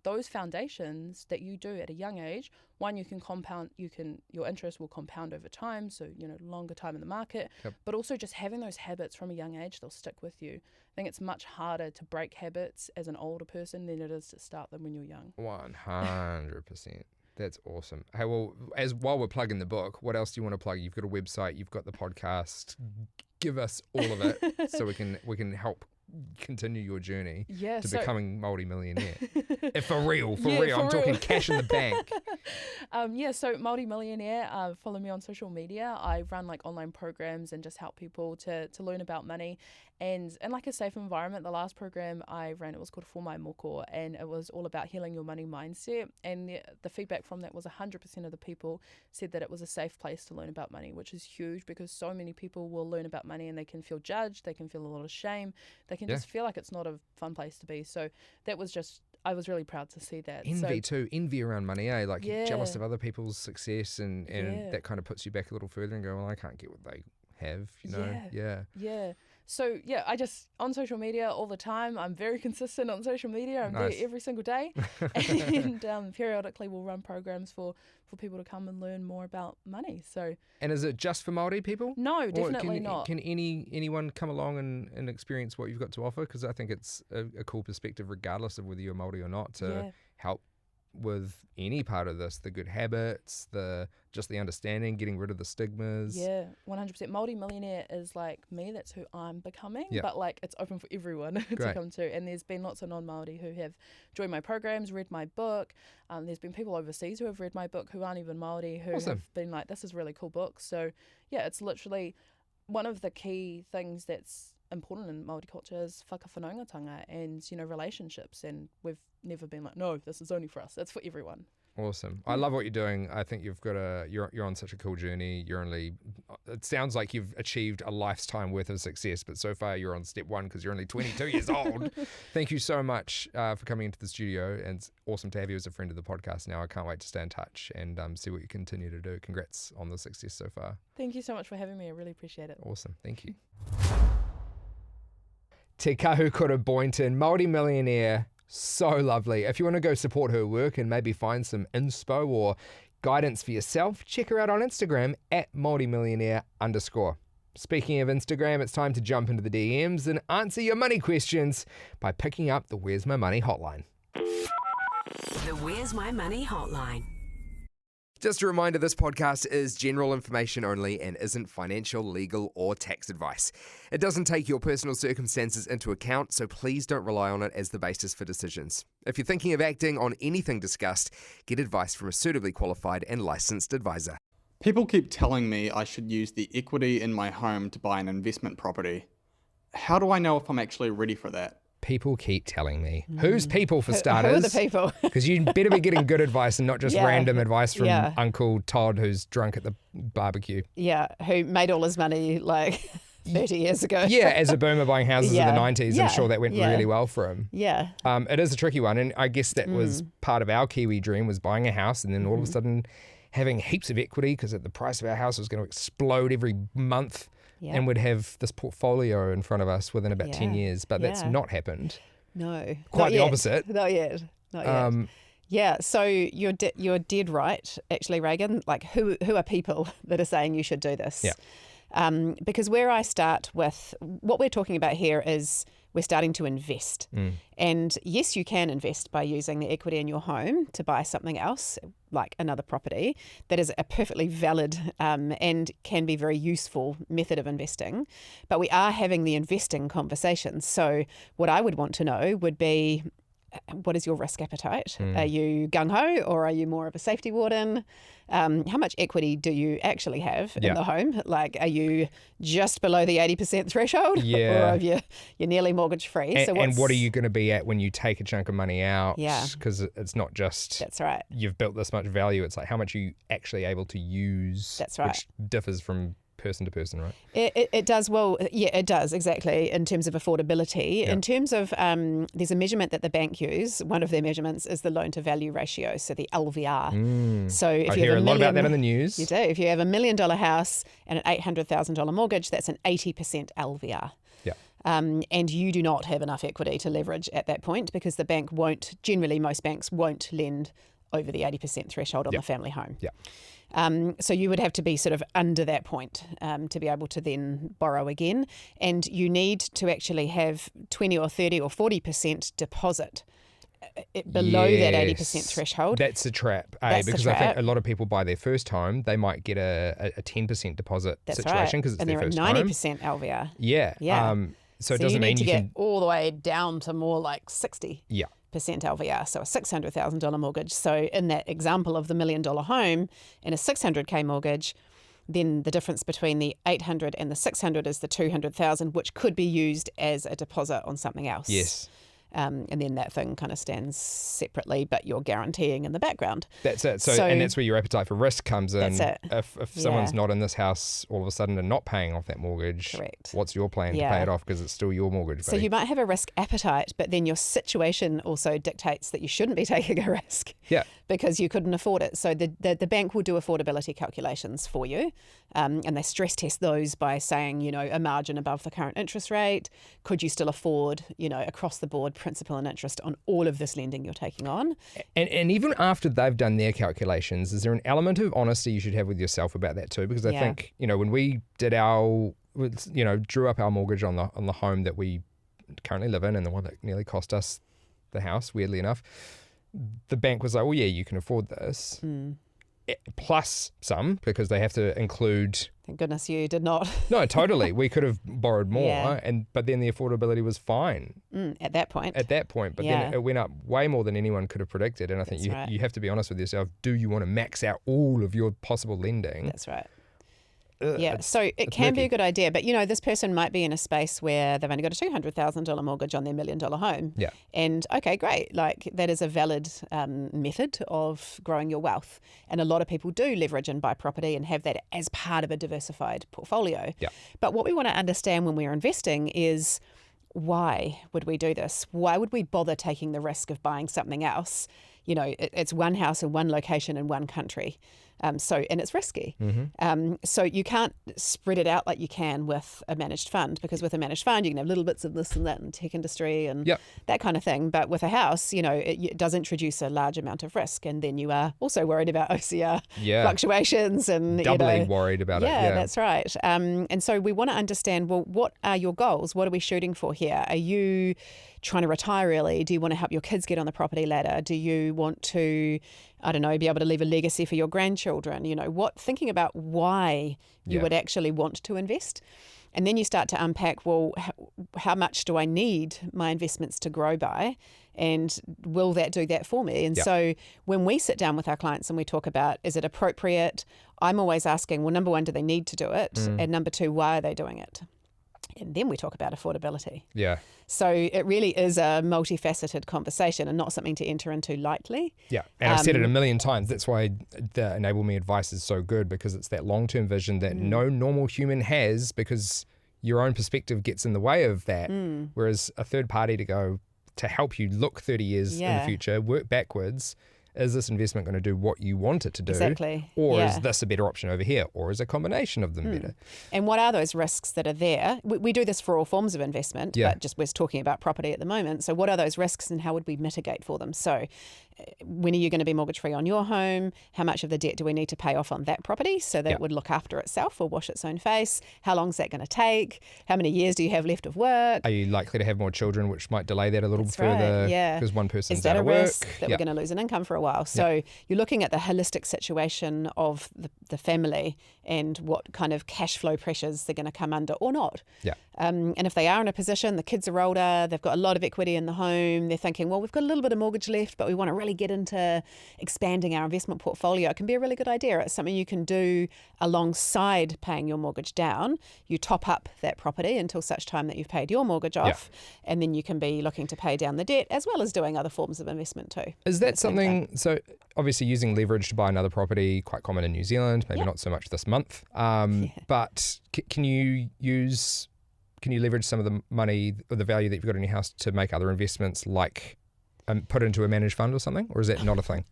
those foundations that you do at a young age, one, you can compound, your interest will compound over time, so longer time in the market. Yep. But also just having those habits from a young age, they'll stick with you. I think it's much harder to break habits as an older person than it is to start them when you're young. 100%. That's awesome. Hey, well, while we're plugging the book, what else do you want to plug? You've got a website, you've got the podcast. Give us all of it so we can help continue your journey to becoming Māori Millionaire. If for real. I'm talking cash in the bank. So Māori Millionaire, follow me on social media. I run online programs and just help people to learn about money and a safe environment. The last program I ran, it was called For My Moko, and it was all about healing your money mindset. And the feedback from that was 100% of the people said that it was a safe place to learn about money, which is huge because so many people will learn about money and they can feel judged, they can feel a lot of shame, they can just feel like it's not a fun place to be. So that was I was really proud to see that. Envy around money, eh? You're jealous of other people's success and that kind of puts you back a little further and go, well, I can't get what they have, Yeah. So, I just, on social media all the time, I'm very consistent on social media. I'm there every single day. And periodically we'll run programs for people to come and learn more about money. So. And is it just for Māori people? No, definitely not. Can anyone come along and experience what you've got to offer? Because I think it's a cool perspective, regardless of whether you're Māori or not, to help with any part of this, the good habits, just the understanding, getting rid of the stigmas. Yeah, 100%. Māori Millionaire is me, that's who I'm becoming, but it's open for everyone to come to. And there's been lots of non-Māori who have joined my programs, read my book. There's been people overseas who have read my book who aren't even Māori, who have been this is a really cool book. So it's literally one of the key things that's important in Māori culture is whakawhanaungatanga and relationships, and we've never been no, this is only for us. It's for everyone. Awesome. I love what you're doing. I think you've got you're on such a cool journey. It sounds like you've achieved a lifetime worth of success, but so far you're on step one because you're only 22 years old. Thank you so much for coming into the studio, and it's awesome to have you as a friend of the podcast now. I can't wait to stay in touch and see what you continue to do. Congrats on the success so far. Thank you so much for having me. I really appreciate it. Awesome. Thank you. Te Kahukura Boynton, Māori Millionaire. So lovely. If you want to go support her work and maybe find some inspo or guidance for yourself, check her out on Instagram at Māori Millionaire _. Speaking of Instagram, it's time to jump into the DMs and answer your money questions by picking up the Where's My Money hotline. The Where's My Money hotline. Just a reminder, this podcast is general information only and isn't financial, legal, or tax advice. It doesn't take your personal circumstances into account, so please don't rely on it as the basis for decisions. If you're thinking of acting on anything discussed, get advice from a suitably qualified and licensed advisor. People keep telling me I should use the equity in my home to buy an investment property. How do I know if I'm actually ready for that? People keep telling me. Who's people for Who starters? are the people? Because you better be getting good advice and not just Yeah. random advice from Yeah. Uncle Todd who's drunk at the barbecue. Yeah, who made all his money like 30 years ago. Yeah, as a boomer buying houses in Yeah. the 90s, Yeah. I'm sure that went Yeah. really well for him. Yeah. It is a tricky one, and I guess that was part of our Kiwi dream, was buying a house and then all of a sudden having heaps of equity because the price of our house was going to explode every month, Yeah. and we'd have this portfolio in front of us within about 10 Yeah. years, but that's Yeah. not happened. No. Quite Not the yet. opposite. Not yet. Not yet. Yeah, so you're dead right, actually, Reagan. Like, who are people that are saying you should do this? Yeah. Because where I start with what we're talking about here is we're starting to invest. And yes, you can invest by using the equity in your home to buy something else, like another property. That is a perfectly valid and can be very useful method of investing. But we are having the investing conversation. So what I would want to know would be, what is your risk appetite? Are you gung-ho or are you more of a safety warden? How much equity do you actually have in the home? Like, are you just below the 80% threshold? Yeah. Or are you're nearly mortgage free? And what are you going to be at when you take a chunk of money out? Yeah. Because it's not just That's right. you've built this much value. It's like how much are you actually able to use? That's right. Which differs from person to person, right? It does. Well, yeah, it does, exactly, in terms of affordability. Yeah. In terms of, there's a measurement that the bank use. One of their measurements is the loan to value ratio, so the LVR. So if I you hear have a lot about that in the news. You do. If you have $1 million house and an $800,000 mortgage, that's an 80% LVR. Yeah. And you do not have enough equity to leverage at that point because the bank won't, generally most banks won't lend over the 80% threshold on the family home. Yeah. So you would have to be sort of under that point to be able to then borrow again. And you need to actually have 20 or 30 or 40% deposit below that 80% threshold. That's a trap, That's the because I think trap. a lot of people buy their first home, they might get a 10% deposit That's situation because it's and their they're first at home. 90% LVR. Yeah. Yeah. So it you doesn't need mean to you get can. all the way down to more like 60%. Yeah. LVR, so a $600,000 mortgage. So in that example of the $1 million home and a $600K mortgage, then the difference between the 800 and the 600 is the 200,000, which could be used as a deposit on something else. Yes. And then that thing kind of stands separately, but you're guaranteeing in the background. That's it. So and that's where your appetite for risk comes in. That's it. If someone's not in this house all of a sudden and not paying off that mortgage, Correct. what's your plan to Yeah. pay it off because it's still your mortgage? So buddy? you might have a risk appetite, but then your situation also dictates that you shouldn't be taking a risk. Yeah. Because you couldn't afford it. So the bank will do affordability calculations for you, and they stress test those by saying, a margin above the current interest rate. Could you still afford, across the board principal and interest on all of this lending you're taking on? And even after they've done their calculations, is there an element of honesty you should have with yourself about that too? Because I think, when we did drew up our mortgage on the home that we currently live in and the one that nearly cost us the house, weirdly enough, the bank was like, well, yeah, you can afford this. Plus some, because they have to include. Thank goodness you did not. No, totally. We could have borrowed more, Yeah. but then the affordability was fine At that point. But Yeah. then it went up way more than anyone could have predicted. And I think That's right. you have to be honest with yourself. Do you want to max out all of your possible lending? That's right. Yeah. So it can be a good idea, but this person might be in a space where they've only got a $200,000 mortgage on their $1 million home. Yeah. And okay, great. Like that is a valid method of growing your wealth. And a lot of people do leverage and buy property and have that as part of a diversified portfolio. Yeah. But what we want to understand when we're investing is, why would we do this? Why would we bother taking the risk of buying something else? It's one house in one location in one country. And it's risky. So you can't spread it out like you can with a managed fund, because with a managed fund, you can have little bits of this and that in tech industry and that kind of thing. But with a house, it does introduce a large amount of risk. And then you are also worried about OCR fluctuations and doubly worried about it. Yeah, that's right. And so we want to understand, well, what are your goals? What are we shooting for here? Are you trying to retire early? Do you want to help your kids get on the property ladder? Do you want to, be able to leave a legacy for your grandchildren? Thinking about why you would actually want to invest. And then you start to unpack, well, how much do I need my investments to grow by? And will that do that for me? And so when we sit down with our clients and we talk about, is it appropriate? I'm always asking, well, number one, do they need to do it? And number two, why are they doing it? And then we talk about affordability. Yeah. So it really is a multifaceted conversation and not something to enter into lightly. Yeah. And I've said it a million times. That's why the Enable Me advice is so good, because it's that long-term vision that no normal human has, because your own perspective gets in the way of that. Whereas a third party to help you look 30 years in the future, work backwards. Is this investment going to do what you want it to do? Exactly. Or is this a better option over here? Or is a combination of them better? And what are those risks that are there? We do this for all forms of investment, but just we're talking about property at the moment. So what are those risks and how would we mitigate for them? So when are you going to be mortgage free on your home? How much of the debt do we need to pay off on that property so that it would look after itself or wash its own face? How long is that going to take? How many years do you have left of work? Are you likely to have more children, which might delay that a little further? Because one person's is that out a of work? risk that we're going to lose an income for a while? So you're looking at the holistic situation of the family and what kind of cash flow pressures they're going to come under or not. Yeah. And if they are in a position, the kids are older, they've got a lot of equity in the home, they're thinking, well, we've got a little bit of mortgage left, but we want to really get into expanding our investment portfolio. It can be a really good idea. It's something you can do alongside paying your mortgage down. You top up that property until such time that you've paid your mortgage off, and then you can be looking to pay down the debt as well as doing other forms of investment too. Is that something, so obviously using leverage to buy another property, quite common in New Zealand, maybe not so much this month, but can you leverage some of the money or the value that you've got in your house to make other investments, like put into a managed fund or something? Or is that not a thing?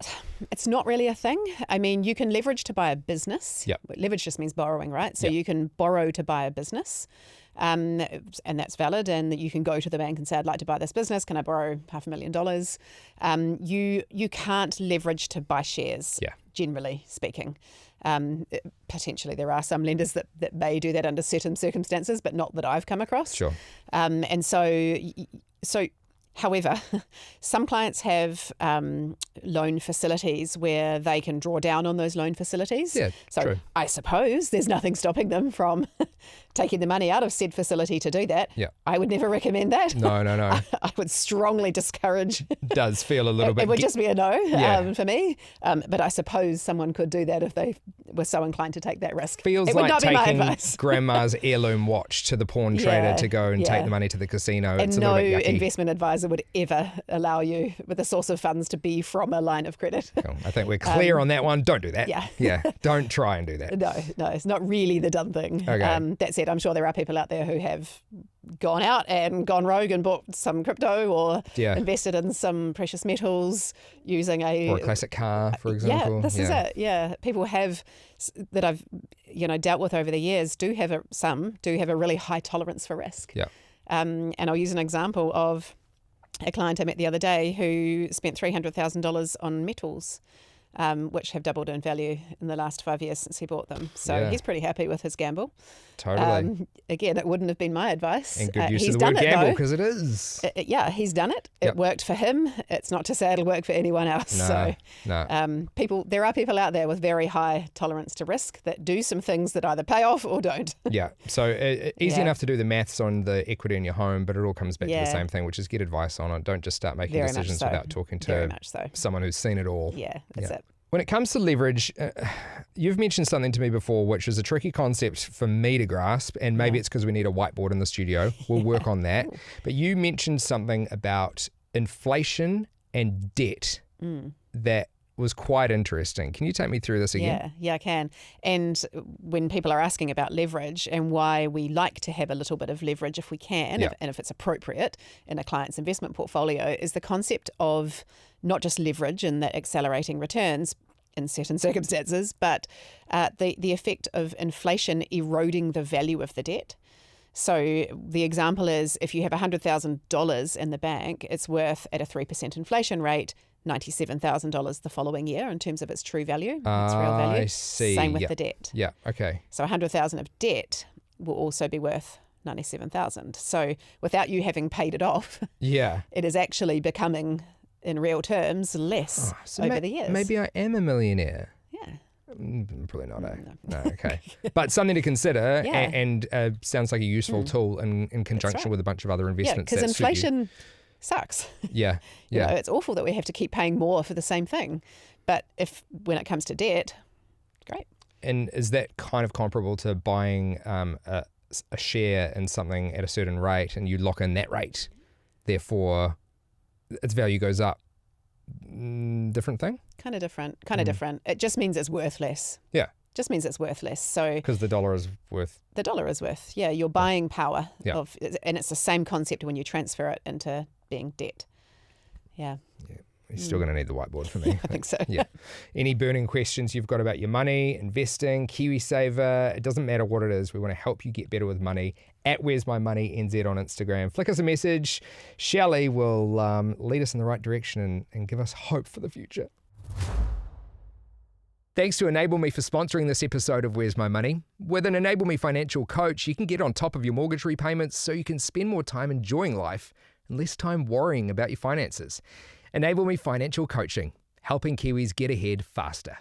It's not really a thing. I mean, you can leverage to buy a business. Yep. Leverage just means borrowing, right? So you can borrow to buy a business. And that's valid, and that you can go to the bank and say, I'd like to buy this business, can I borrow $500,000? You can't leverage to buy shares, generally speaking. Potentially there are some lenders that may do that under certain circumstances, but not that I've come across. Sure. And so however, some clients have loan facilities where they can draw down on those loan facilities. Yeah, so true. I suppose there's nothing stopping them from taking the money out of said facility to do that. Yeah. I would never recommend that. No. I would strongly discourage. It does feel a little bit... It would just be a no for me. But I suppose someone could do that if they were so inclined to take that risk. Feels it would like not be my taking advice. grandma's heirloom watch to the pawn trader to go and take the money to the casino. And it's a no little bit yucky. investment advisor would ever allow you with a source of funds to be from a line of credit. Cool. I think we're clear on that one. Don't do that. Yeah. Don't try and do that. No, it's not really the done thing. Okay. That said, I'm sure there are people out there who have gone out and gone rogue and bought some crypto or invested in some precious metals using or a classic car, for example. Yeah, this is it. Yeah, people have that I've dealt with over the years do have a really high tolerance for risk. Yeah. And I'll use an example of a client I met the other day who spent $300,000 on metals, which have doubled in value in the last 5 years since he bought them. So he's pretty happy with his gamble. Totally. Again, it wouldn't have been my advice. And good use he's of the word done it, gamble, though. because it is. He's done it. It worked for him. It's not to say it'll work for anyone else. No. There are people out there with very high tolerance to risk that do some things that either pay off or don't. Yeah. So easy enough to do the maths on the equity in your home, but it all comes back to the same thing, which is get advice on it. Don't just start making Very decisions much so. without talking Very to much so. someone who's seen it all. Yeah, that's it. When it comes to leverage, you've mentioned something to me before, which is a tricky concept for me to grasp, and maybe it's because we need a whiteboard in the studio. We'll work on that. But you mentioned something about inflation and debt that was quite interesting. Can you take me through this again? Yeah, I can. And when people are asking about leverage and why we like to have a little bit of leverage if we can, and if it's appropriate in a client's investment portfolio, is the concept of not just leverage and that accelerating returns in certain circumstances, but the effect of inflation eroding the value of the debt. So the example is if you have $100,000 in the bank, it's worth at a 3% inflation rate $97,000 the following year in terms of its true value, its real value. I see. Same with the debt. Yeah, okay. So $100,000 of debt will also be worth $97,000. So without you having paid it off, it is actually becoming, in real terms, less over the years. Maybe I am a millionaire. Yeah. Probably not, No, okay. But something to consider Yeah. and sounds like a useful tool in conjunction right. with a bunch of other Yeah, investments. because that suit you. inflation sucks. Yeah, You yeah. know, it's awful that we have to keep paying more for the same thing. But when it comes to debt, great. And is that kind of comparable to buying a share in something at a certain rate and you lock in that rate, therefore its value goes up? Different thing? Kind of different. Different. It just means it's worth less. Yeah. Just means it's worth less. So Because the dollar is worth... the dollar is worth, your buying power Yeah. and it's the same concept when you transfer it into being debt. Yeah. You're still going to need the whiteboard for me. I think so. Yeah. Any burning questions you've got about your money, investing, KiwiSaver, it doesn't matter what it is. We want to help you get better with money at Where's My Money NZ on Instagram. Flick us a message. Shelley will lead us in the right direction and give us hope for the future. Thanks to Enable Me for sponsoring this episode of Where's My Money. With an Enable Me financial coach, you can get on top of your mortgage repayments so you can spend more time enjoying life and less time worrying about your finances. Enable Me Financial Coaching, helping Kiwis get ahead faster.